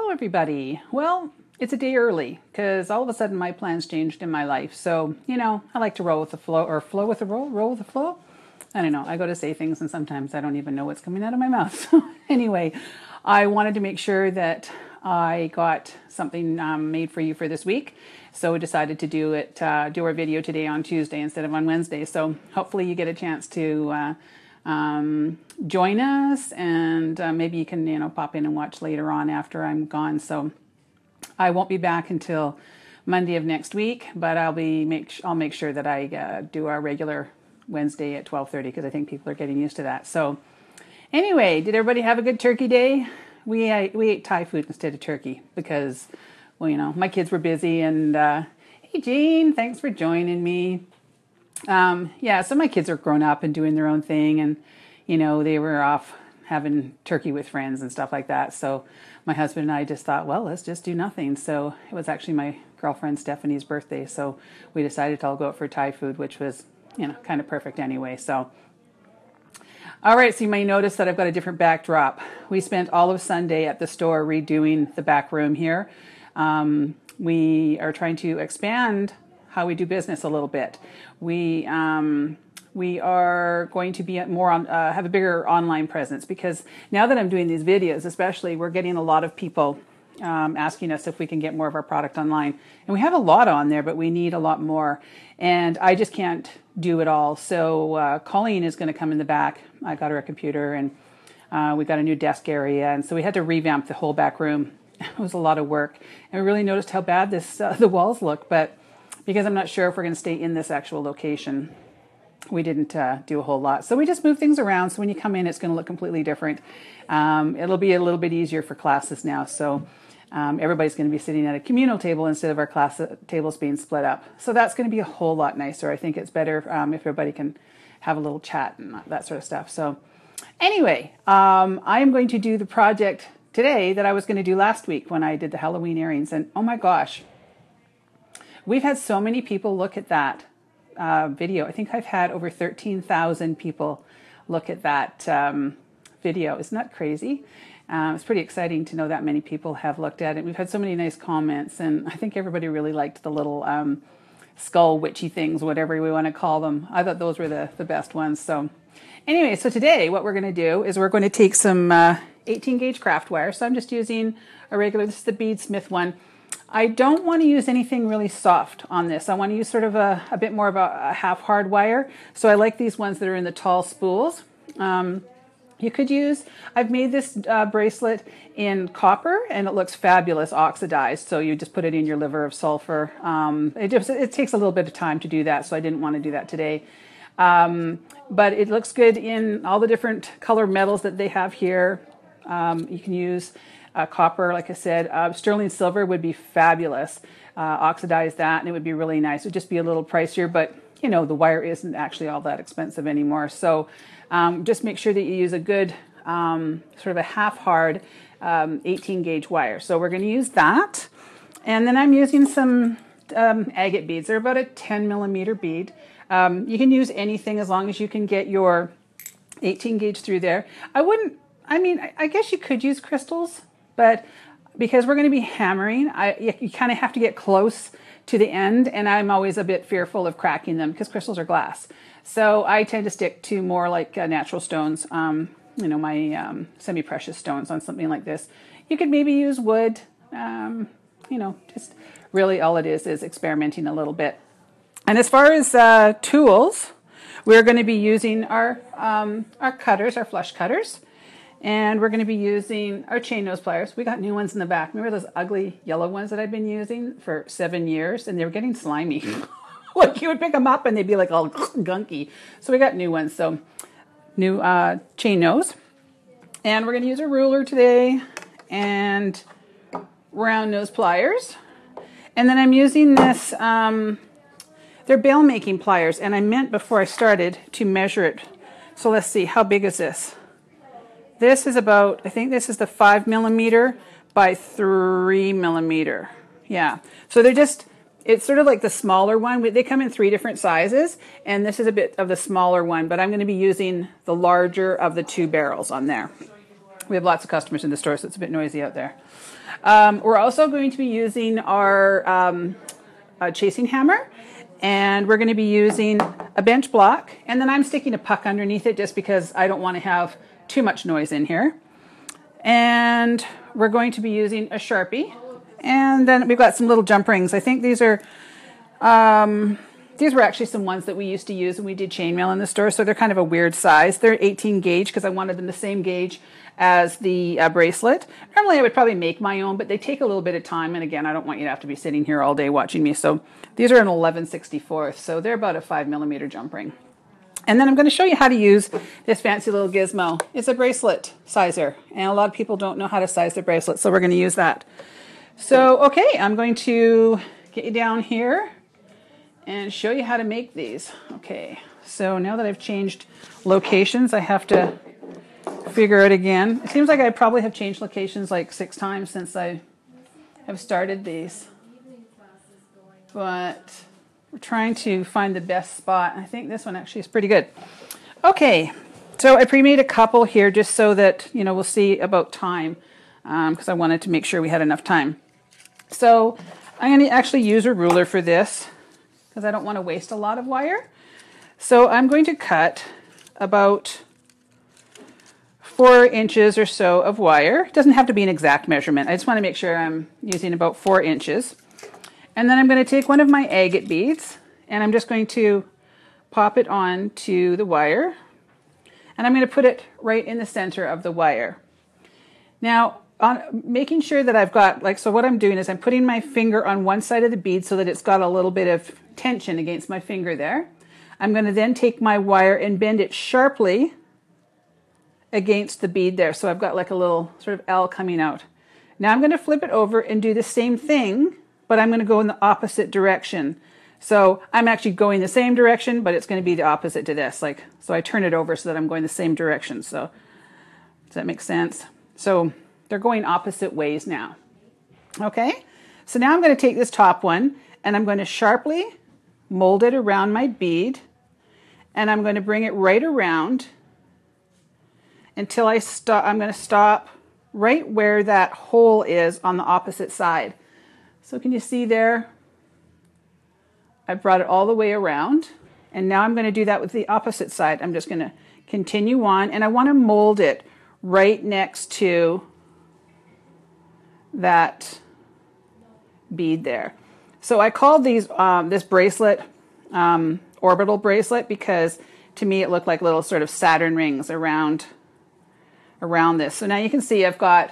Hello everybody. Well, it's a day early because all of a sudden my plans changed in my life. So, I like to roll with the flow or flow with the roll with the flow. I don't know. I go to say things and sometimes I don't even know what's coming out of my mouth. So anyway, I wanted to make sure that I got something made for you for this week. So we decided to do our video today on Tuesday instead of on Wednesday. So hopefully you get a chance to join us, and maybe you can pop in and watch later on after I'm gone. So I won't be back until Monday of next week, but I'll make sure that I do our regular Wednesday at 12:30 because I think people are getting used to that. So anyway, did everybody have a good turkey day? We ate Thai food instead of turkey because, well, my kids were busy, and hey Jean, thanks for joining me. Yeah, so my kids are grown up and doing their own thing, and they were off having turkey with friends and stuff like that. So my husband and I just thought, well, let's just do nothing. So it was actually my girlfriend Stephanie's birthday, so we decided to all go out for Thai food, which was kind of perfect anyway. So all right, so you may notice that I've got a different backdrop. We spent all of Sunday at the store redoing the back room here. We are trying to expand how we do business a little bit. We are going to be more on, have a bigger online presence, because now that I'm doing these videos, especially, we're getting a lot of people asking us if we can get more of our product online. And we have a lot on there, but we need a lot more. And I just can't do it all. So Colleen is going to come in the back. I got her a computer, and we got a new desk area. And so we had to revamp the whole back room. It was a lot of work. And we really noticed how bad the walls look. But because I'm not sure if we're going to stay in this actual location, we didn't do a whole lot. So we just moved things around. So when you come in, it's going to look completely different. It'll be a little bit easier for classes now. So everybody's going to be sitting at a communal table instead of our class tables being split up. So that's going to be a whole lot nicer. I think it's better if everybody can have a little chat and that sort of stuff. So anyway, I am going to do the project today that I was going to do last week when I did the Halloween earrings. And oh my gosh, we've had so many people look at that video. I think I've had over 13,000 people look at that video. Isn't that crazy? It's pretty exciting to know that many people have looked at it. We've had so many nice comments, and I think everybody really liked the little skull witchy things, whatever we want to call them. I thought those were the best ones. So anyway, so today what we're going to do is we're going to take some 18 gauge craft wire. So I'm just using a regular, this is the Bead Smith one. I don't want to use anything really soft on this. I want to use sort of a bit more of a half hard wire. So I like these ones that are in the tall spools. You could use, I've made this bracelet in copper, and it looks fabulous oxidized. So you just put it in your liver of sulfur. It takes a little bit of time to do that, so I didn't want to do that today. But it looks good in all the different color metals that they have here. You can use copper, like I said. Sterling silver would be fabulous. Oxidize that, and it would be really nice. It would just be a little pricier, but the wire isn't actually all that expensive anymore. So just make sure that you use a good sort of a half-hard 18 gauge wire. So we're going to use that. And then I'm using some agate beads. They're about a 10 millimeter bead. You can use anything as long as you can get your 18 gauge through there. I guess you could use crystals, but because we're going to be hammering, you kind of have to get close to the end, and I'm always a bit fearful of cracking them because crystals are glass. So I tend to stick to more like natural stones, my semi-precious stones on something like this. You could maybe use wood, just really all it is experimenting a little bit. And as far as tools, we're going to be using our cutters, our flush cutters. And we're going to be using our chain nose pliers. We got new ones in the back. Remember those ugly yellow ones that I've been using for 7 years? And they were getting slimy. Like you would pick them up and they'd be like all gunky. So we got new ones. So new chain nose. And we're going to use a ruler today and round nose pliers. And then I'm using this, they're bail making pliers. And I meant before I started to measure it. So let's see, how big is this? This is about, I think this is the 5 millimeter by 3 millimeter. Yeah. So they're just, it's sort of like the smaller one. They come in 3 different sizes, and this is a bit of the smaller one, but I'm going to be using the larger of the 2 barrels on there. We have lots of customers in the store, so it's a bit noisy out there. We're also going to be using our chasing hammer, and we're going to be using a bench block, and then I'm sticking a puck underneath it just because I don't want to have too much noise in here. And we're going to be using a Sharpie, and then we've got some little jump rings. I think these are these were actually some ones that we used to use when we did chainmail in the store, so they're kind of a weird size. They're 18 gauge because I wanted them the same gauge as the bracelet. Normally I would probably make my own, but they take a little bit of time, and again, I don't want you to have to be sitting here all day watching me. So these are an 11/64, so they're about a 5mm jump ring. And then I'm going to show you how to use this fancy little gizmo. It's a bracelet sizer, and a lot of people don't know how to size their bracelet, so we're going to use that. So, okay, I'm going to get you down here and show you how to make these. Okay, so now that I've changed locations, I have to figure it again. It seems like I probably have changed locations like 6 times since I have started these. But we're trying to find the best spot. I think this one actually is pretty good. Okay, so I pre-made a couple here just so that, you know, we'll see about time, because I wanted to make sure we had enough time. So I'm going to actually use a ruler for this because I don't want to waste a lot of wire. So I'm going to cut about 4 inches or so of wire. It doesn't have to be an exact measurement. I just want to make sure I'm using about 4 inches. And then I'm going to take one of my agate beads, and I'm just going to pop it on to the wire, and I'm going to put it right in the center of the wire. Now, making sure that I've got, like, so what I'm doing is I'm putting my finger on one side of the bead so that it's got a little bit of tension against my finger there. I'm going to then take my wire and bend it sharply against the bead there. So I've got like a little sort of L coming out. Now I'm going to flip it over and do the same thing, but I'm going to go in the opposite direction. So I'm actually going the same direction, but it's going to be the opposite to this. Like, so I turn it over so that I'm going the same direction. So does that make sense? So they're going opposite ways now. Okay, so now I'm going to take this top one and I'm going to sharply mold it around my bead, and I'm going to bring it right around until I stop. I'm going to stop right where that hole is on the opposite side. So can you see there? I brought it all the way around, and now I'm going to do that with the opposite side. I'm just going to continue on, and I want to mold it right next to that bead there. So I called these this bracelet Orbital Bracelet because to me it looked like little sort of Saturn rings around this. So now you can see I've got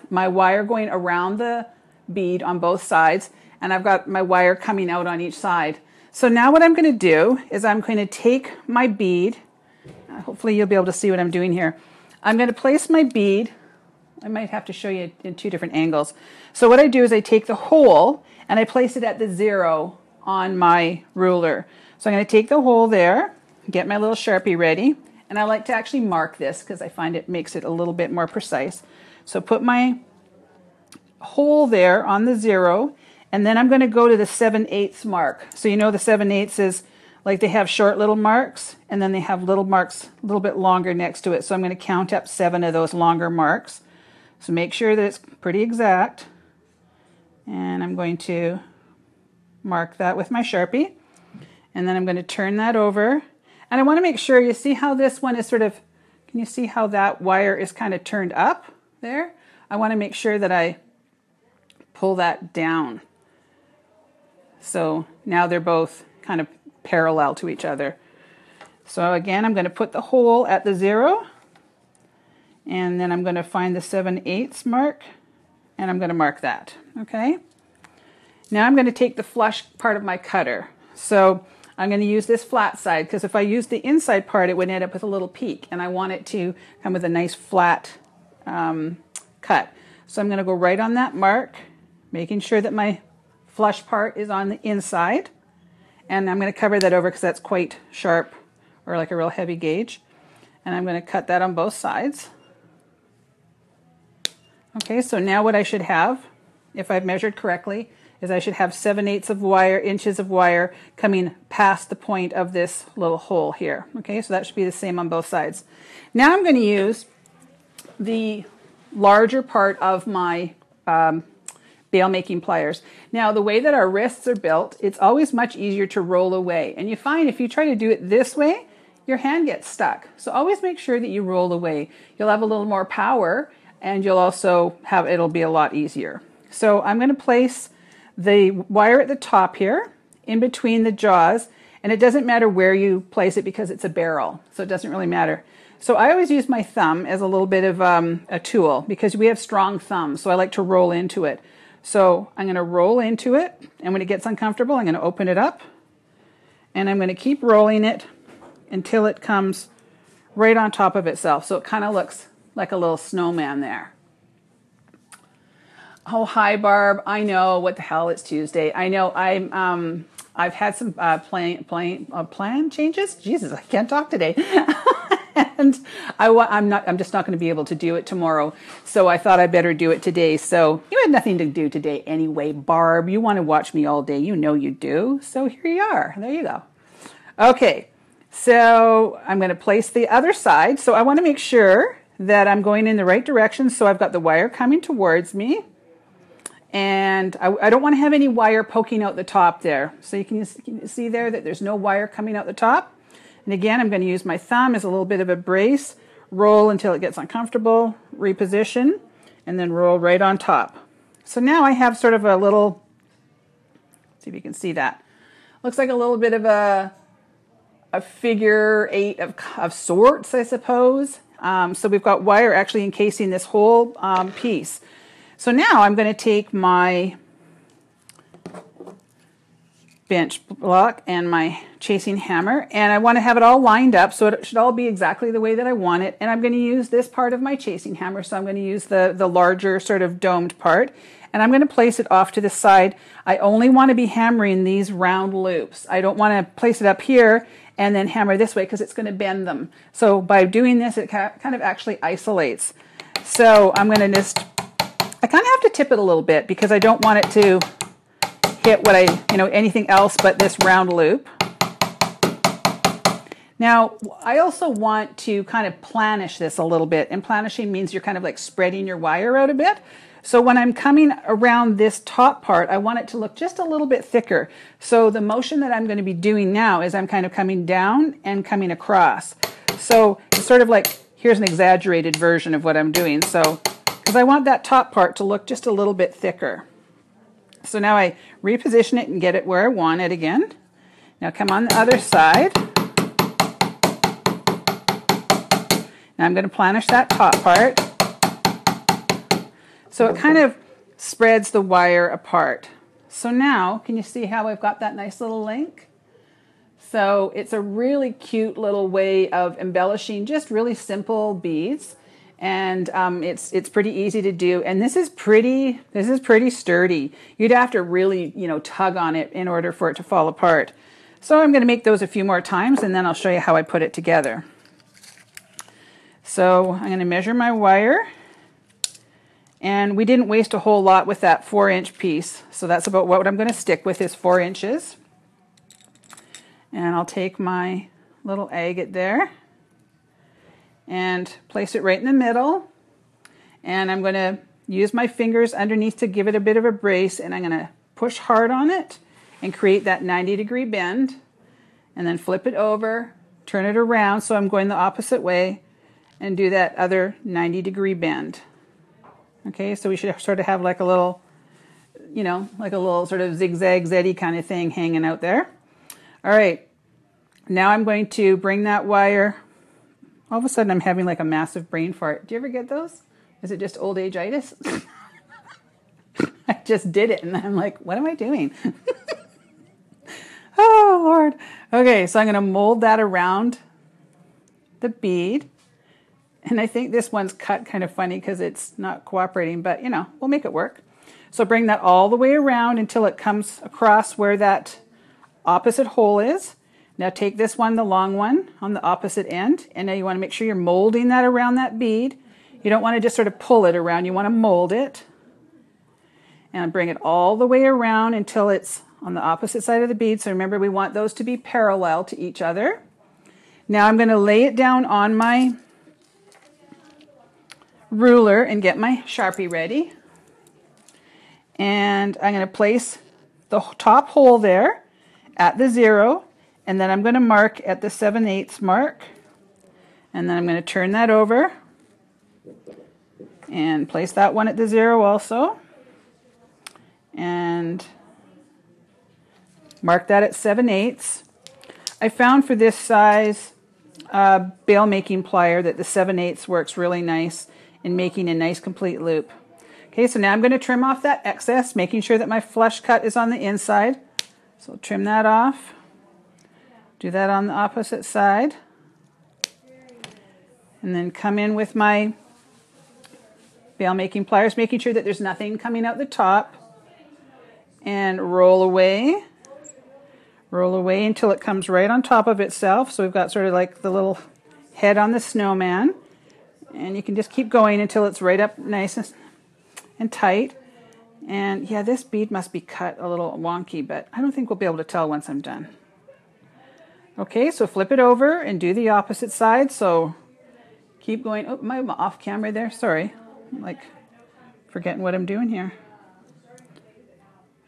my wire going around the bead on both sides, and I've got my wire coming out on each side. So now what I'm going to do is I'm going to take my bead, hopefully you'll be able to see what I'm doing here. I'm going to place my bead, I might have to show you in 2 different angles. So what I do is I take the hole and I place it at the 0 on my ruler. So I'm going to take the hole there, get my little Sharpie ready, and I like to actually mark this because I find it makes it a little bit more precise. So put my hole there on the 0, and then I'm going to go to the 7/8 mark. So you know the 7/8 is like they have short little marks, and then they have little marks a little bit longer next to it. So I'm going to count up 7 of those longer marks. So make sure that it's pretty exact. And I'm going to mark that with my Sharpie. And then I'm going to turn that over. And I want to make sure you see how this one is sort of, can you see how that wire is kind of turned up there? I want to make sure that I pull that down. So now they're both kind of parallel to each other. So again, I'm going to put the hole at the 0. And then I'm going to find the 7/8 mark, and I'm going to mark that. Okay. Now I'm going to take the flush part of my cutter. So I'm going to use this flat side because if I use the inside part, it would end up with a little peak, and I want it to come with a nice flat cut. So I'm going to go right on that mark, making sure that my flush part is on the inside, and I'm going to cover that over because that's quite sharp or like a real heavy gauge, and I'm going to cut that on both sides. Okay, so now what I should have, if I've measured correctly, is I should have 7/8 of wire, inches of wire coming past the point of this little hole here. Okay, so that should be the same on both sides. Now I'm going to use the larger part of my bail making pliers. Now, the way that our wrists are built, it's always much easier to roll away. And you find if you try to do it this way, your hand gets stuck. So always make sure that you roll away. You'll have a little more power, and you'll also have, it'll be a lot easier. So I'm going to place the wire at the top here in between the jaws, and it doesn't matter where you place it because it's a barrel, so it doesn't really matter. So I always use my thumb as a little bit of a tool because we have strong thumbs, so I like to roll into it. So I'm going to roll into it, and when it gets uncomfortable, I'm going to open it up, and I'm going to keep rolling it until it comes right on top of itself. So it kind of looks like a little snowman there. Oh, hi, Barb. I know, what the hell, it's Tuesday. I know I've had some plan changes. Jesus, I can't talk today. And I'm just not going to be able to do it tomorrow. So I thought I better do it today. So you had nothing to do today anyway, Barb. You want to watch me all day. You know you do. So here you are. There you go. Okay. So I'm going to place the other side. So I want to make sure that I'm going in the right direction. So I've got the wire coming towards me. And I don't want to have any wire poking out the top there. So you can see there that there's no wire coming out the top. And again, I'm going to use my thumb as a little bit of a brace, roll until it gets uncomfortable, reposition, and then roll right on top. So now I have sort of a little, see if you can see that. Looks like a little bit of a figure eight of sorts, I suppose. So we've got wire actually encasing this whole piece. So now I'm going to take my bench block and my chasing hammer, and I want to have it all lined up so it should all be exactly the way that I want it. And I'm going to use this part of my chasing hammer, so I'm going to use the larger sort of domed part, and I'm going to place it off to the side. I only want to be hammering these round loops. I don't want to place it up here and then hammer this way because it's going to bend them. So by doing this, it kind of actually isolates. So I'm going to just, I kind of have to tip it a little bit because I don't want it to hit what anything else but this round loop. Now, I also want to kind of planish this a little bit, and planishing means you're kind of like spreading your wire out a bit. So when I'm coming around this top part, I want it to look just a little bit thicker. So the motion that I'm going to be doing now is I'm kind of coming down and coming across. So it's sort of like, here's an exaggerated version of what I'm doing. So, because I want that top part to look just a little bit thicker. So now I reposition it and get it where I want it again. Now come on the other side. Now I'm going to planish that top part. So it kind of spreads the wire apart. So now, can you see how I've got that nice little link? So it's a really cute little way of embellishing just really simple beads. And it's pretty easy to do, and this is pretty sturdy. You'd have to really tug on it in order for it to fall apart. So I'm going to make those a few more times, and then I'll show you how I put it together. So I'm going to measure my wire, and we didn't waste a whole lot with that 4-inch piece, so that's about what I'm going to stick with is 4 inches. And I'll take my little agate there and place it right in the middle, and I'm going to use my fingers underneath to give it a bit of a brace, and I'm going to push hard on it and create that 90-degree bend, and then flip it over, turn it around so I'm going the opposite way, and do that other 90-degree bend. Okay, so we should sort of have like a little, like a little sort of zigzag zeddy kind of thing hanging out there. All right, now I'm going to bring that wire. All of a sudden I'm having like a massive brain fart. Do you ever get those? Is it just old age-itis? I just did it and I'm like, what am I doing? Oh, Lord. Okay, so I'm going to mold that around the bead. And I think this one's cut kind of funny because it's not cooperating, but we'll make it work. So bring that all the way around until it comes across where that opposite hole is. Now take this one, the long one, on the opposite end, and now you want to make sure you're molding that around that bead. You don't want to just sort of pull it around, you want to mold it. And bring it all the way around until it's on the opposite side of the bead. So remember, we want those to be parallel to each other. Now I'm going to lay it down on my ruler and get my Sharpie ready. And I'm going to place the top hole there at the 0, and then I'm going to mark at the 7/8 mark, and then I'm going to turn that over and place that one at the 0 also, and mark that at 7/8. I found for this size bail making plier that the 7/8 works really nice in making a nice complete loop. Okay, so now I'm going to trim off that excess, making sure that my flush cut is on the inside. So I'll trim that off. Do that on the opposite side. And then come in with my bail making pliers, making sure that there's nothing coming out the top. And roll away. Roll away until it comes right on top of itself. So we've got sort of like the little head on the snowman. And you can just keep going until it's right up nice and tight. And yeah, this bead must be cut a little wonky, but I don't think we'll be able to tell once I'm done. Okay, so flip it over and do the opposite side. So keep going. Oh, I'm off camera there. Sorry. I'm like forgetting what I'm doing here.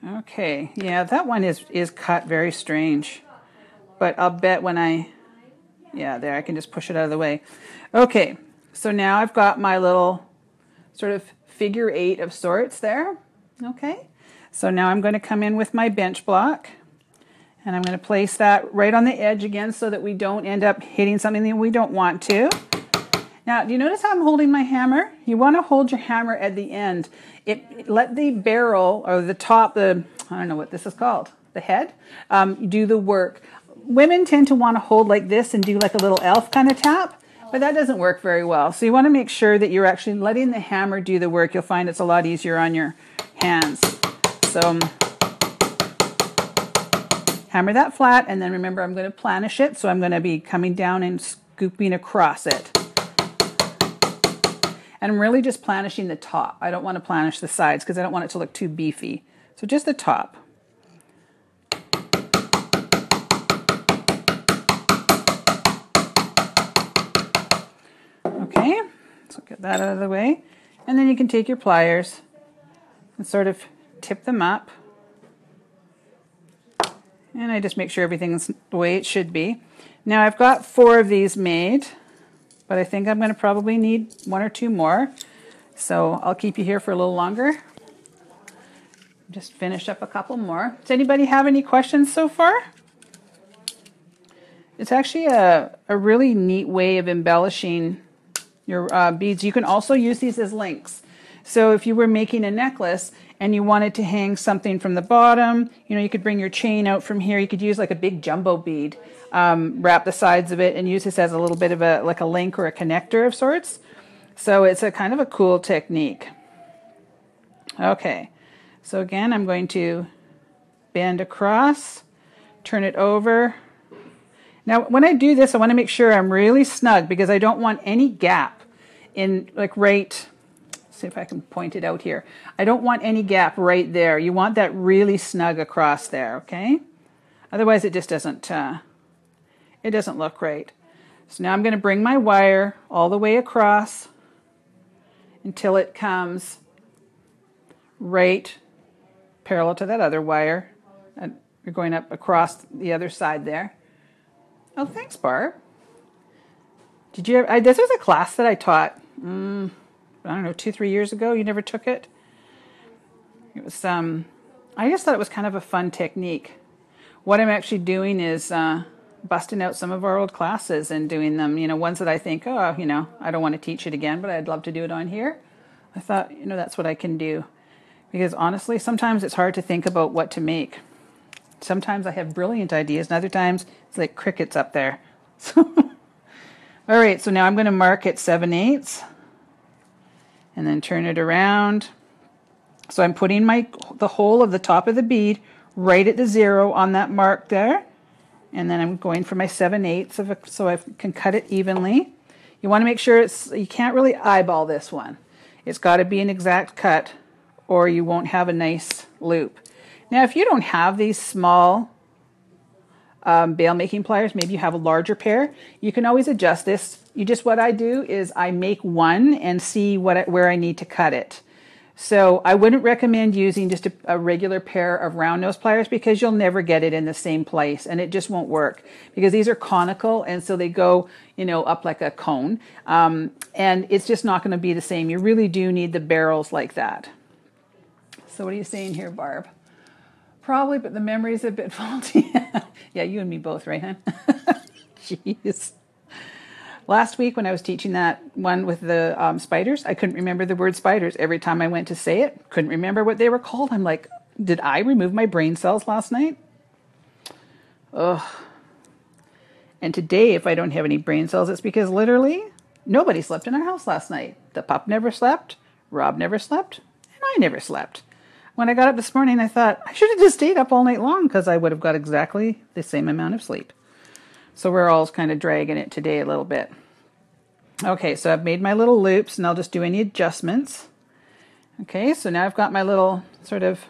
Okay, yeah, that one is cut very strange. But I'll bet when yeah, there, I can just push it out of the way. Okay, so now I've got my little sort of figure 8 of sorts there. Okay, so now I'm going to come in with my bench block, and I'm going to place that right on the edge again so that we don't end up hitting something that we don't want to. Now, do you notice how I'm holding my hammer? You want to hold your hammer at the end. Let the barrel, or the top, I don't know what this is called, the head, do the work. Women tend to want to hold like this and do like a little elf kind of tap, but that doesn't work very well. So you want to make sure that you're actually letting the hammer do the work. You'll find it's a lot easier on your hands. So hammer that flat, and then remember I'm going to planish it, so I'm going to be coming down and scooping across it. And I'm really just planishing the top. I don't want to planish the sides because I don't want it to look too beefy. So just the top. Okay, so get that out of the way. And then you can take your pliers and sort of tip them up. And I just make sure everything's the way it should be. Now I've got 4 of these made, but I think I'm going to probably need 1 or 2 more. So I'll keep you here for a little longer. Just finish up a couple more. Does anybody have any questions so far? It's actually a really neat way of embellishing your beads. You can also use these as links. So if you were making a necklace and you wanted to hang something from the bottom, you could bring your chain out from here. You could use like a big jumbo bead, wrap the sides of it, and use this as a little bit of like a link or a connector of sorts. So it's a kind of a cool technique. Okay, so again, I'm going to bend across, turn it over. Now, when I do this, I want to make sure I'm really snug because I don't want any gap in see if I can point it out here. I don't want any gap right there. You want that really snug across there, okay? Otherwise, it just doesn't look right. So now I'm going to bring my wire all the way across until it comes right parallel to that other wire. And you're going up across the other side there. Oh, thanks, Barb. Did you ever, this was a class that I taught, I don't know, 2-3 years ago. You never took it? It was, I just thought it was kind of a fun technique. What I'm actually doing is busting out some of our old classes and doing them, ones that I think, oh, I don't want to teach it again, but I'd love to do it on here. I thought, that's what I can do. Because honestly, sometimes it's hard to think about what to make. Sometimes I have brilliant ideas, and other times it's like crickets up there. So, all right, so now I'm going to mark at 7/8 and then turn it around. So I'm putting the hole of the top of the bead right at the 0 on that mark there. And then I'm going for my 7/8 so I can cut it evenly. You want to make sure you can't really eyeball this one. It's got to be an exact cut or you won't have a nice loop. Now, if you don't have these small bail making pliers, maybe you have a larger pair, you can always adjust this, what I do is I make one and see where I need to cut it. So I wouldn't recommend using just a regular pair of round nose pliers because you'll never get it in the same place and it just won't work because these are conical and so they go, you know, up like a cone. And it's just not going to be the same. You really do need the barrels like that. So what are you saying here, Barb? Probably, but the memory's a bit faulty. Yeah, you and me both, right, hon? Jeez. Last week when I was teaching that one with the spiders, I couldn't remember the word spiders. Every time I went to say it, couldn't remember what they were called. I'm like, did I remove my brain cells last night? Ugh. And today, if I don't have any brain cells, it's because literally nobody slept in our house last night. The pup never slept, Rob never slept, and I never slept. When I got up this morning, I thought, I should have just stayed up all night long because I would have got exactly the same amount of sleep. So we're all kind of dragging it today a little bit. Okay, so I've made my little loops and I'll just do any adjustments. Okay, so now I've got my little sort of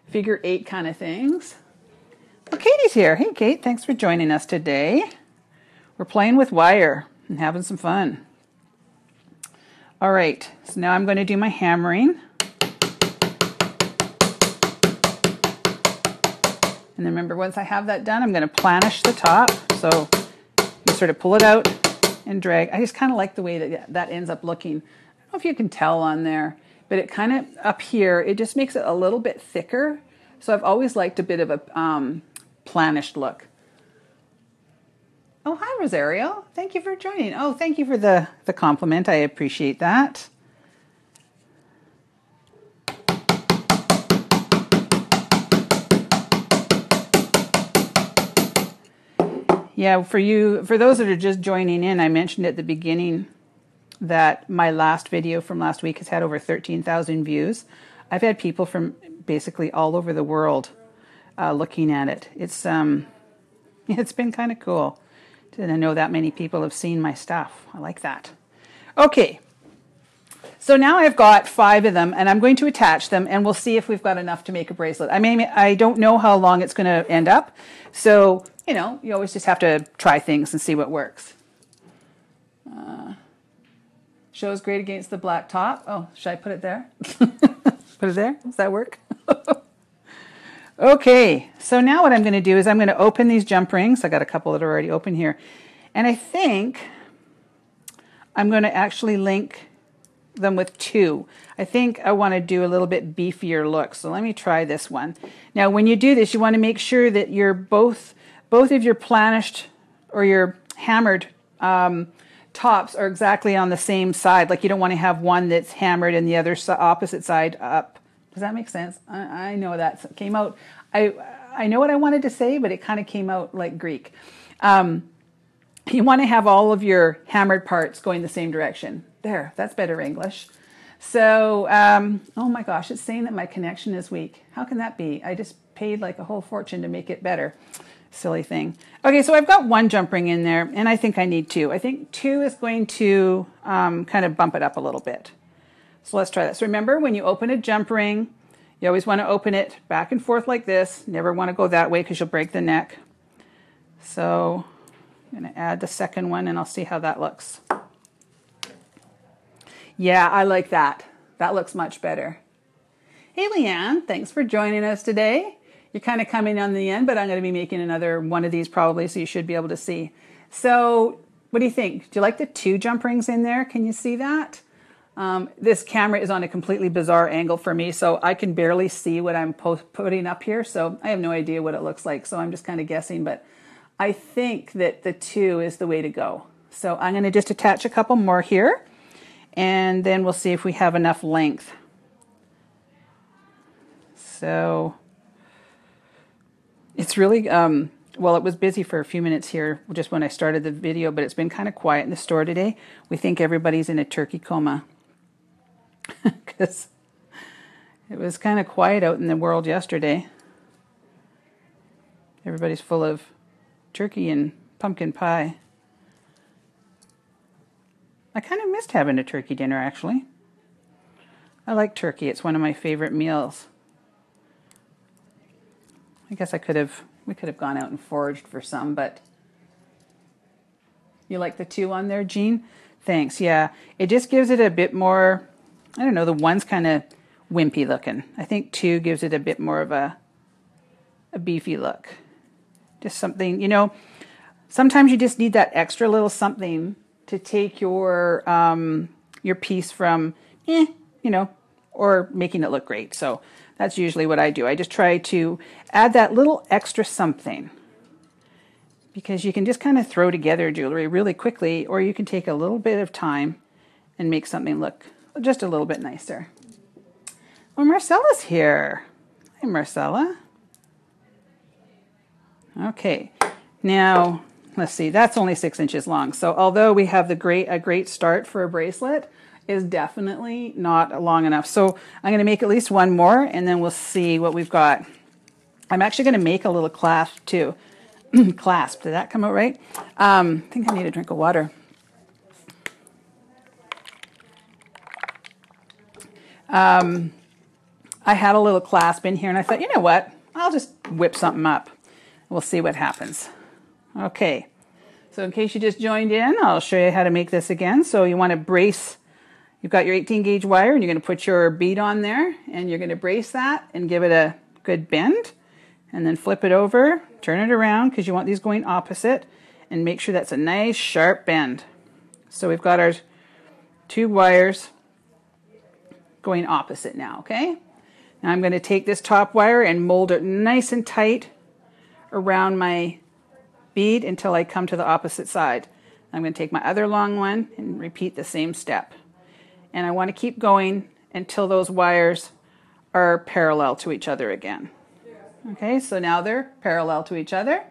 figure 8 kind of things. Well, Katie's here. Hey, Kate, thanks for joining us today. We're playing with wire and having some fun. All right, so now I'm going to do my hammering. And then remember, once I have that done, I'm going to planish the top. So you sort of pull it out and drag. I just kind of like the way that ends up looking. I don't know if you can tell on there, but it kind of up here, it just makes it a little bit thicker. So I've always liked a bit of a planished look. Oh, hi, Rosario. Thank you for joining. Oh, thank you for the compliment. I appreciate that. Yeah, for those that are just joining in, I mentioned at the beginning that my last video from last week has had over 13,000 views. I've had people from basically all over the world looking at it. It's been kind of cool to know that many people have seen my stuff. I like that. Okay, so now I've got 5 of them, and I'm going to attach them, and we'll see if we've got enough to make a bracelet. I don't know how long it's going to end up, so you know, you always just have to try things and see what works. Shows great against the black top. Oh, should I put it there? Put it there? Does that work? Okay, so now what I'm going to do is I'm going to open these jump rings. I got a couple that are already open here. And I think I'm going to actually link them with 2. I think I want to do a little bit beefier look. So let me try this one. Now, when you do this, you want to make sure that you're both of your planished or your hammered tops are exactly on the same side. Like you don't want to have one that's hammered and the other opposite side up. Does that make sense? I know that came out. I know what I wanted to say, but it kind of came out like Greek. You want to have all of your hammered parts going the same direction. There, that's better English. So, oh my gosh, it's saying that my connection is weak. How can that be? I just paid like a whole fortune to make it better. Silly thing. Okay, so I've got 1 jump ring in there, and I think I need 2. I think 2 is going to kind of bump it up a little bit. So let's try that. So remember, when you open a jump ring, you always want to open it back and forth like this. Never want to go that way because you'll break the neck. So I'm going to add the second one, and I'll see how that looks. Yeah, I like that. That looks much better. Hey, Leanne, thanks for joining us today. You're kind of coming on the end, but I'm going to be making another one of these probably, so you should be able to see. So what do you think? Do you like the 2 jump rings in there? Can you see that? This camera is on a completely bizarre angle for me, so I can barely see what I'm putting up here, so I have no idea what it looks like, so I'm just kind of guessing, but I think that the 2 is the way to go. So I'm going to just attach a couple more here, and then we'll see if we have enough length. So it's really, well, it was busy for a few minutes here just when I started the video, but it's been kind of quiet in the store today. We think everybody's in a turkey coma because it was kind of quiet out in the world yesterday. Everybody's full of turkey and pumpkin pie. I kind of missed having a turkey dinner, actually. I like turkey. It's one of my favorite meals. I guess we could have gone out and foraged for some, but You like the 2 on there, Jean? Thanks. Yeah, it just gives it a bit more, I don't know, the 1's kind of wimpy looking. I think 2 gives it a bit more of a beefy look. Just something, you know, sometimes you just need that extra little something to take your piece from, you know, or making it look great. So that's usually what I do. I just try to add that little extra something, because you can just kind of throw together jewelry really quickly, or you can take a little bit of time and make something look just a little bit nicer. Well, Marcella's here. Hi, Marcella. Okay, now let's see, that's only 6 inches long. So although we have a great start for a bracelet, is definitely not long enough. So I'm going to make at least 1 more, and then we'll see what we've got. I'm actually going to make a little clasp too. Clasp, did that come out right? I think I need a drink of water. I had a little clasp in here, and I thought, you know what? I'll just whip something up. We'll see what happens. Okay, so in case you just joined in, I'll show you how to make this again. So you want to brace, you've got your 18 gauge wire, and you're going to put your bead on there, and you're going to brace that and give it a good bend, and then flip it over, turn it around, because you want these going opposite, and make sure that's a nice sharp bend. So we've got our 2 wires going opposite now, okay? Now I'm going to take this top wire and mold it nice and tight around my bead until I come to the opposite side. I'm going to take my other long one and repeat the same step. And I want to keep going until those wires are parallel to each other again. Okay, so now they're parallel to each other.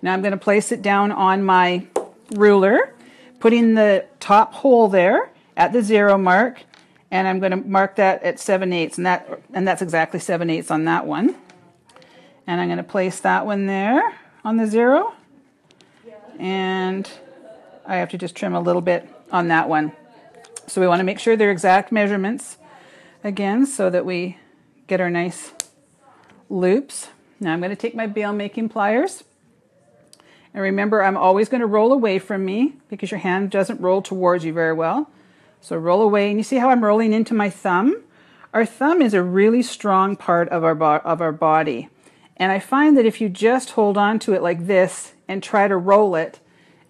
Now I'm going to place it down on my ruler, putting the top hole there at the 0 mark, and I'm going to mark that at 7/8, and that's exactly 7/8 on that one. And I'm going to place that one there on the 0. And I have to just trim a little bit on that one. So we want to make sure they're exact measurements again, so that we get our nice loops. Now I'm going to take my bail making pliers. And remember, I'm always going to roll away from me, because your hand doesn't roll towards you very well. So roll away, and you see how I'm rolling into my thumb? Our thumb is a really strong part of our body. And I find that if you just hold on to it like this and try to roll it,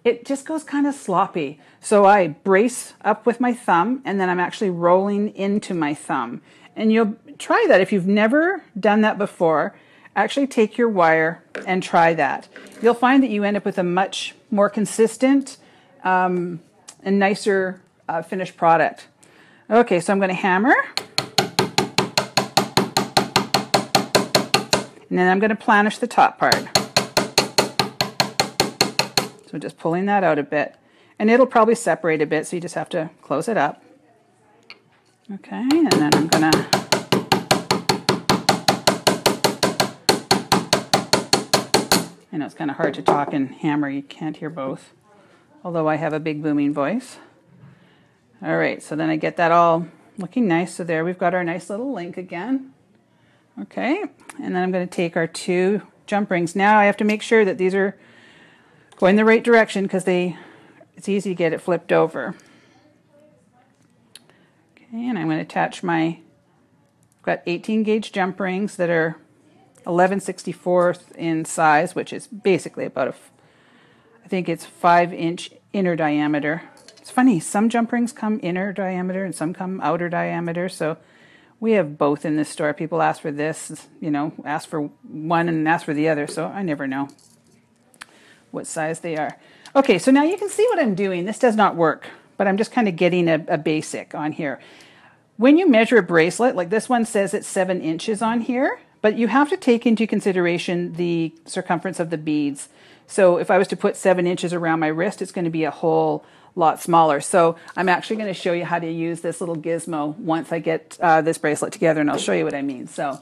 it just goes kind of sloppy. So I brace up with my thumb, and then I'm actually rolling into my thumb. And you'll try that if you've never done that before. Actually take your wire and try that. You'll find that you end up with a much more consistent and nicer finished product. Okay, so I'm going to hammer. And then I'm going to planish the top part. So just pulling that out a bit. And it'll probably separate a bit, so you just have to close it up. Okay, and then I'm going to... I know it's kind of hard to talk and hammer. You can't hear both, although I have a big booming voice. All right, so then I get that all looking nice. So there we've got our nice little link again. Okay, and then I'm going to take our 2 jump rings. Now I have to make sure that these are going the right direction, because it's easy to get it flipped over. Okay, and I'm going to attach I've got 18 gauge jump rings that are 11/64 in size, which is basically about I think it's 5-inch inner diameter. It's funny, some jump rings come inner diameter and some come outer diameter, so we have both in this store. People ask for this, you know, ask for one and ask for the other, so I never know what size they are. Okay, so now you can see what I'm doing. This does not work, but I'm just kind of getting a basic on here. When you measure a bracelet, like this one says it's 7 inches on here, but you have to take into consideration the circumference of the beads. So if I was to put 7 inches around my wrist, it's going to be a whole lot smaller. So I'm actually going to show you how to use this little gizmo once I get this bracelet together, and I'll show you what I mean. So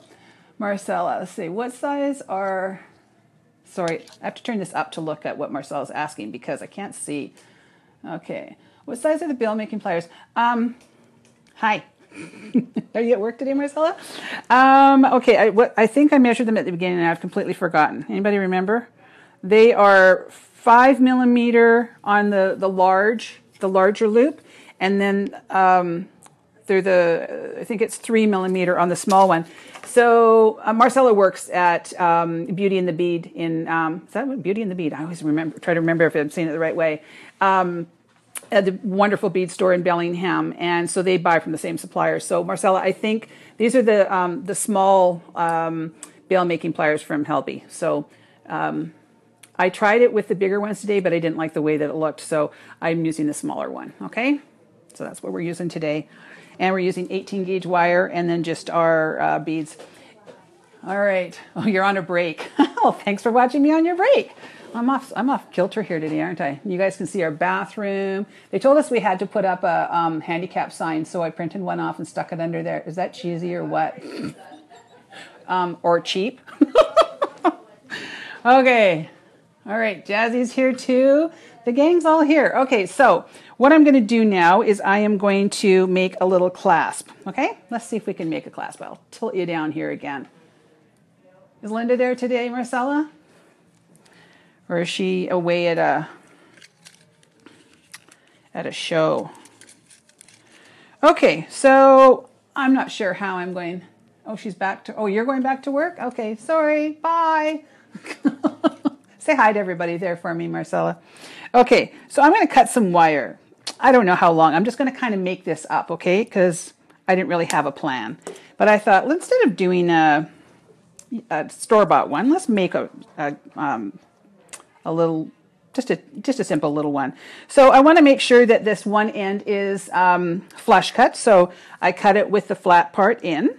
Marcella, let's see, what size are... Sorry, I have to turn this up to look at what Marcella's asking, because I can't see. Okay, what size are the bail making pliers? Hi. Are you at work today, Marcella? Okay, I think I measured them at the beginning and I've completely forgotten. Anybody remember? They are 5mm on the larger loop, and then I think it's 3mm on the small one. So Marcella works at Beauty and the Bead in, is that what, Beauty and the Bead? I always try to remember if I'm saying it the right way. At the wonderful bead store in Bellingham, and so they buy from the same suppliers. So Marcella, I think these are the small bail making pliers from Helby. So I tried it with the bigger ones today, but I didn't like the way that it looked, so I'm using the smaller one. Okay, so that's what we're using today, and we're using 18 gauge wire and then just our beads. All right. Oh, you're on a break. Oh, thanks for watching me on your break. I'm off kilter here today, aren't I? You guys can see our bathroom. They told us we had to put up a handicap sign, so I printed one off and stuck it under there. Is that cheesy or what? Or cheap? Okay. All right, Jazzy's here too. The gang's all here. Okay, so what I'm going to do now is I am going to make a little clasp. Okay, let's see if we can make a clasp. I'll tilt you down here again. Is Linda there today, Marcella? Or is she away at a show? Okay, so I'm not sure how I'm going. Oh, she's back to, oh, you're going back to work? Okay, sorry, bye. Say hi to everybody there for me, Marcella. Okay, so I'm going to cut some wire. I don't know how long. I'm just going to kind of make this up, okay? Because I didn't really have a plan. But I thought, well, instead of doing a store-bought one, let's make a little, just a simple little one. So I want to make sure that this one end is flush cut. So I cut it with the flat part in.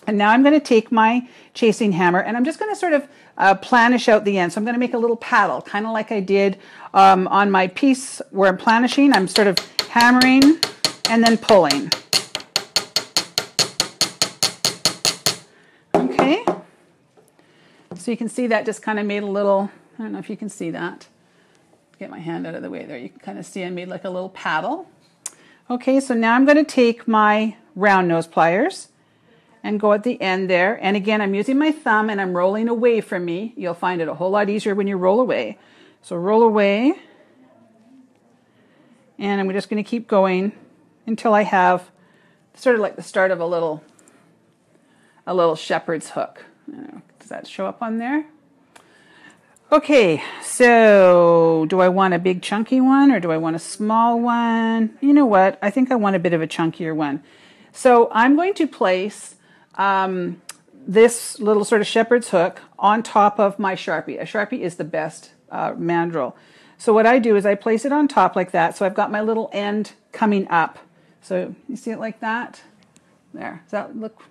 And now I'm going to take my chasing hammer and I'm just going to sort of planish out the end. So I'm going to make a little paddle, kind of like I did on my piece where I'm planishing. I'm sort of hammering and then pulling. Okay. So you can see that just kind of made a little, I don't know if you can see that. Get my hand out of the way there. You can kind of see I made like a little paddle. Okay, so now I'm going to take my round nose pliers and go at the end there. And again, I'm using my thumb and I'm rolling away from me. You'll find it a whole lot easier when you roll away. So roll away. And I'm just going to keep going until I have sort of like the start of a little shepherd's hook. Does that show up on there? Okay, so do I want a big chunky one or do I want a small one? You know what? I think I want a bit of a chunkier one. So I'm going to place this little sort of shepherd's hook on top of my Sharpie. A Sharpie is the best mandrel. So what I do is I place it on top like that. So I've got my little end coming up. So you see it like that? There. Does that look?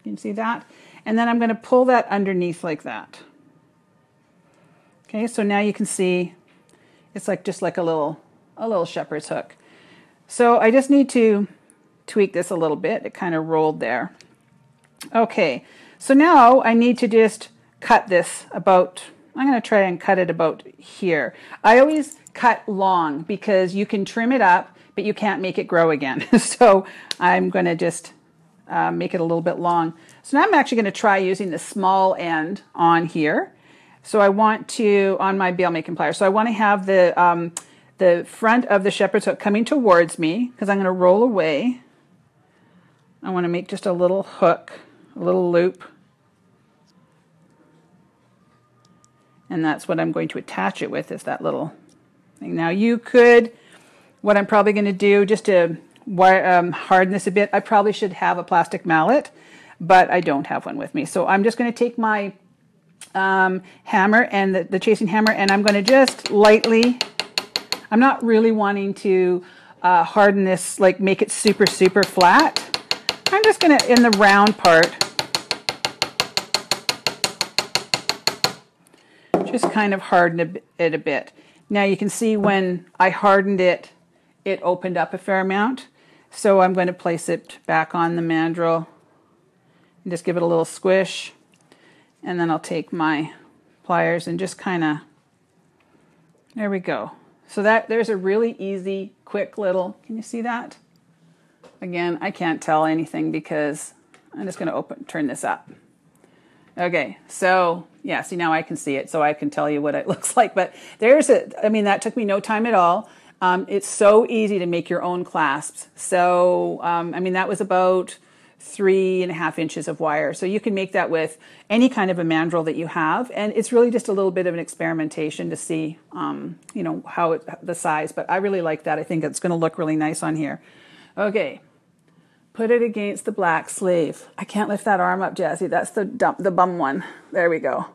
You can see that? And then I'm going to pull that underneath like that. Okay, so now you can see it's like just like a little shepherd's hook. So I just need to tweak this a little bit. It kind of rolled there. Okay, so now I need to just cut this about, I'm going to try and cut it about here. I always cut long because you can trim it up, but you can't make it grow again. So I'm going to just make it a little bit long. So now I'm actually going to try using the small end on here. So I want to, on my bail making pliers, so I want to have the front of the shepherd's hook coming towards me because I'm going to roll away. I want to make just a little hook, a little loop. And that's what I'm going to attach it with, is that little thing. Now you could, what I'm probably going to do just to harden this a bit, I probably should have a plastic mallet, but I don't have one with me. So I'm just going to take my hammer and the chasing hammer, and I'm going to just lightly, I'm not really wanting to harden this, like make it super, super flat. I'm just going to, in the round part, just kind of harden it a bit. Now you can see when I hardened it, it opened up a fair amount. So I'm going to place it back on the mandrel and just give it a little squish. And then I'll take my pliers and just kind of, there we go. So there's a really easy, quick little, can you see that? Again, I can't tell anything because I'm just going to turn this up. Okay, so yeah, see now I can see it, so I can tell you what it looks like. But I mean, that took me no time at all. It's so easy to make your own clasps. So, I mean, that was about 3.5 inches of wire. So you can make that with any kind of a mandrel that you have. And it's really just a little bit of an experimentation to see, you know, the size. But I really like that. I think it's going to look really nice on here. Okay. Put it against the black sleeve. I can't lift that arm up, Jazzy. That's the bum one. There we go.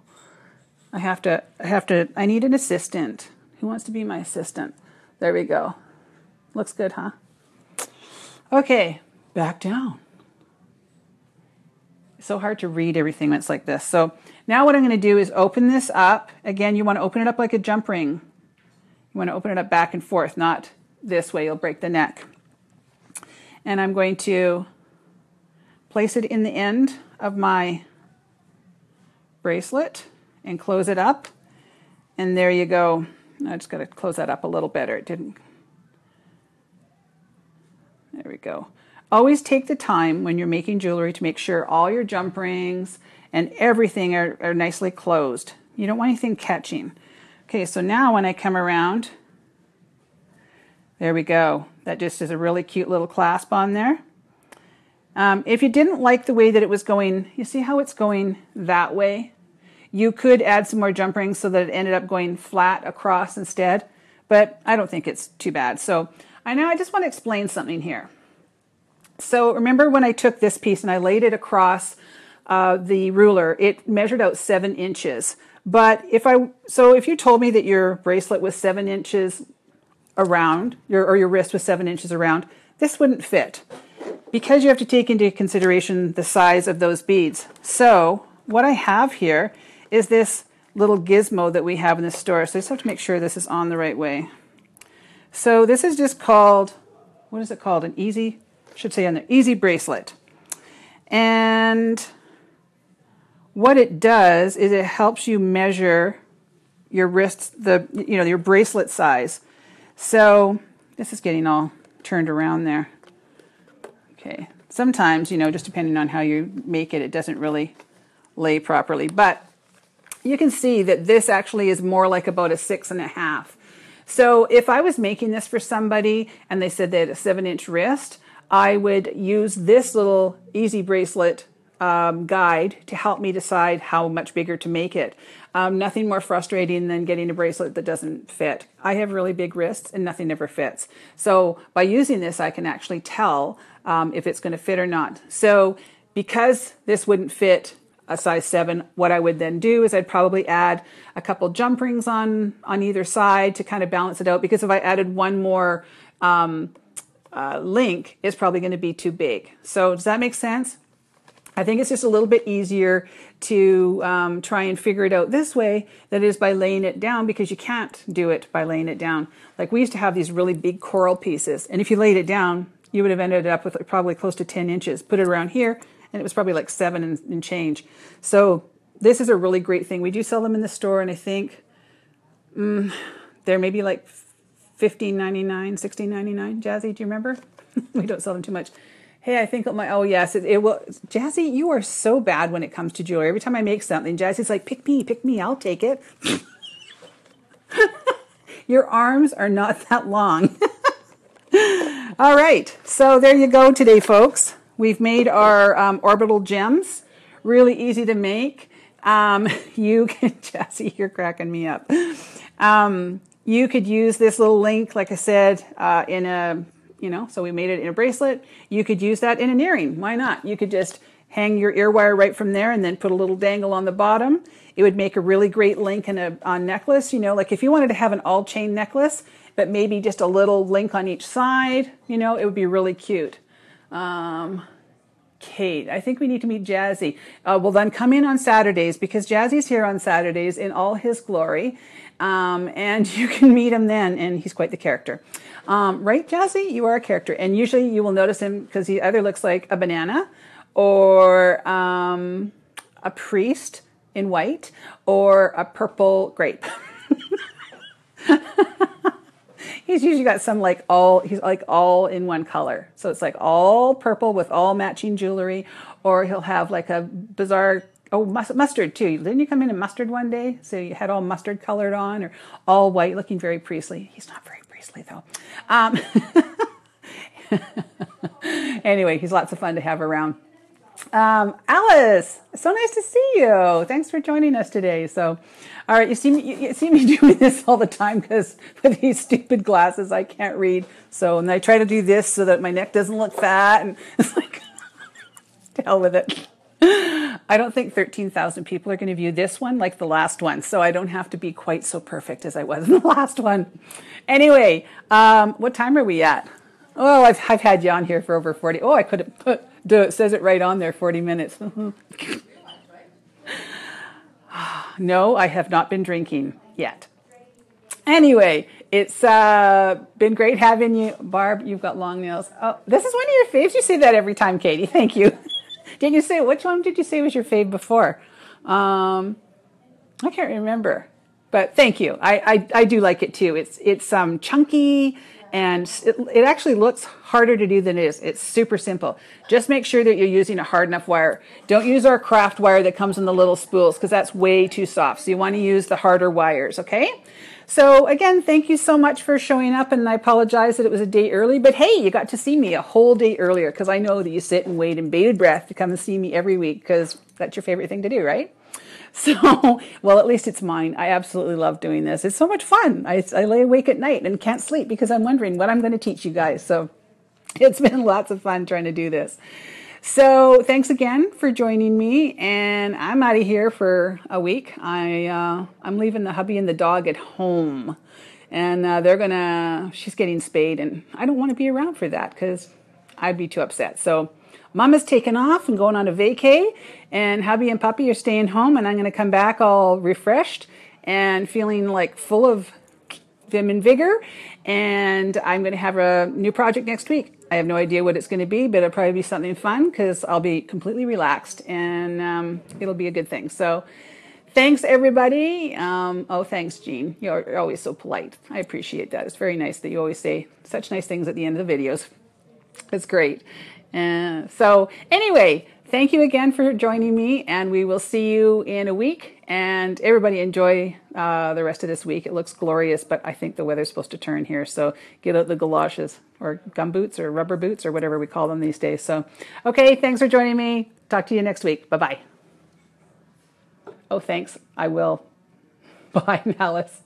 I need an assistant. Who wants to be my assistant? There we go. Looks good, huh? Okay, back down. It's so hard to read everything when it's like this. So now what I'm going to do is open this up. Again, you want to open it up like a jump ring. You want to open it up back and forth, not this way. You'll break the neck. And I'm going to place it in the end of my bracelet and close it up. And there you go. I just got to close that up a little better. It didn't. There we go. Always take the time when you're making jewelry to make sure all your jump rings and everything are nicely closed. You don't want anything catching. Okay, so now when I come around, there we go. That just is a really cute little clasp on there. If you didn't like the way that it was going, you see how it's going that way? You could add some more jump rings so that it ended up going flat across instead, but I don't think it's too bad. So I just want to explain something here. So remember when I took this piece and I laid it across the ruler, it measured out 7 inches. But if you told me that your bracelet was 7 inches around, or your wrist was 7 inches around, this wouldn't fit because you have to take into consideration the size of those beads. So what I have here is this little gizmo that we have in the store. So I just have to make sure this is on the right way. So this is just called, what is it called? An easy, should say on the easy bracelet. And what it does is it helps you measure your wrist, your bracelet size. So this is getting all turned around there. Okay. Sometimes, just depending on how you make it, it doesn't really lay properly. But you can see that this actually is more like about a 6.5. So if I was making this for somebody and they said they had a 7-inch wrist, I would use this little easy bracelet guide to help me decide how much bigger to make it. Nothing more frustrating than getting a bracelet that doesn't fit. I have really big wrists and nothing ever fits. So by using this, I can actually tell if it's going to fit or not. So because this wouldn't fit a size 7, what I would then do is I'd probably add a couple jump rings on either side to kind of balance it out, because if I added one more link, it's probably going to be too big. So does that make sense? I think it's just a little bit easier to try and figure it out this way than it is by laying it down, because you can't do it by laying it down. Like we used to have these really big coral pieces, and if you laid it down, you would have ended up with probably close to 10 inches. Put it around here, and it was probably like 7 and change. So this is a really great thing. We do sell them in the store, and I think they're maybe like $15.99, $16.99. Jazzy, do you remember? We don't sell them too much. Hey, I think oh yes, it will. Jazzy, you are so bad when it comes to jewelry. Every time I make something, Jazzy's like, pick me, I'll take it. Your arms are not that long. All right, so there you go today, folks. We've made our orbital gems. Really easy to make. You can, Jazzy, you're cracking me up. You could use this little link, like I said, in a, so we made it in a bracelet. You could use that in an earring. Why not? You could just hang your ear wire right from there and then put a little dangle on the bottom. It would make a really great link in a necklace. Like if you wanted to have an all chain necklace, but maybe just a little link on each side, it would be really cute. Kate, I think we need to meet Jazzy. Well, then come in on Saturdays, because Jazzy's here on Saturdays in all his glory. And you can meet him then, and he's quite the character. Right, Jazzy? You are a character. And usually you will notice him because he either looks like a banana or a priest in white or a purple grape. He's usually got some he's like all in one color. So it's like all purple with all matching jewelry, or he'll have like a bizarre Oh, mustard too. Didn't you come in mustard one day? So you had all mustard colored on, or all white, looking very priestly. He's not very priestly though. Anyway, he's lots of fun to have around. Alice, so nice to see you. Thanks for joining us today. So, all right, you see me doing this all the time because with these stupid glasses, I can't read. So, and I try to do this so that my neck doesn't look fat, and it's like, to hell with it. I don't think 13,000 people are going to view this one like the last one, so I don't have to be quite so perfect as I was in the last one. Anyway, what time are we at? Oh, I've had you on here for over 40. Oh, I could have put, it says it right on there, 40 minutes. No, I have not been drinking yet. Anyway, it's been great having you. Barb, you've got long nails. Oh, this is one of your faves. You say that every time, Katie. Thank you. Did you say, which one did you say was your fave before? I can't remember, but thank you. I do like it too. It's chunky, and it actually looks harder to do than it is. It's super simple. Just make sure that you're using a hard enough wire. Don't use our craft wire that comes in the little spools because that's way too soft. So you want to use the harder wires, okay? So again, thank you so much for showing up, and I apologize that it was a day early, but hey, you got to see me a whole day earlier because I know that you sit and wait in bated breath to come and see me every week because that's your favorite thing to do, right? So, well, at least it's mine. I absolutely love doing this. It's so much fun. I lay awake at night and can't sleep because I'm wondering what I'm going to teach you guys. So it's been lots of fun trying to do this. So thanks again for joining me, and I'm out of here for a week. I'm leaving the hubby and the dog at home, and she's getting spayed, and I don't want to be around for that because I'd be too upset. So Mama's taken off and going on a vacay, and hubby and puppy are staying home, and I'm going to come back all refreshed and feeling like full of vim and vigor, and I'm going to have a new project next week. I have no idea what it's going to be, but it'll probably be something fun because I'll be completely relaxed, and it'll be a good thing. So thanks, everybody. Oh, thanks, Jean. You're always so polite. I appreciate that. It's very nice that you always say such nice things at the end of the videos. It's great. So anyway, thank you again for joining me, and we will see you in a week. And everybody enjoy the rest of this week. It looks glorious, but I think the weather's supposed to turn here. So get out the galoshes or gum boots or rubber boots or whatever we call them these days. So, okay, thanks for joining me. Talk to you next week. Bye-bye. Oh, thanks. I will. Bye, Alice.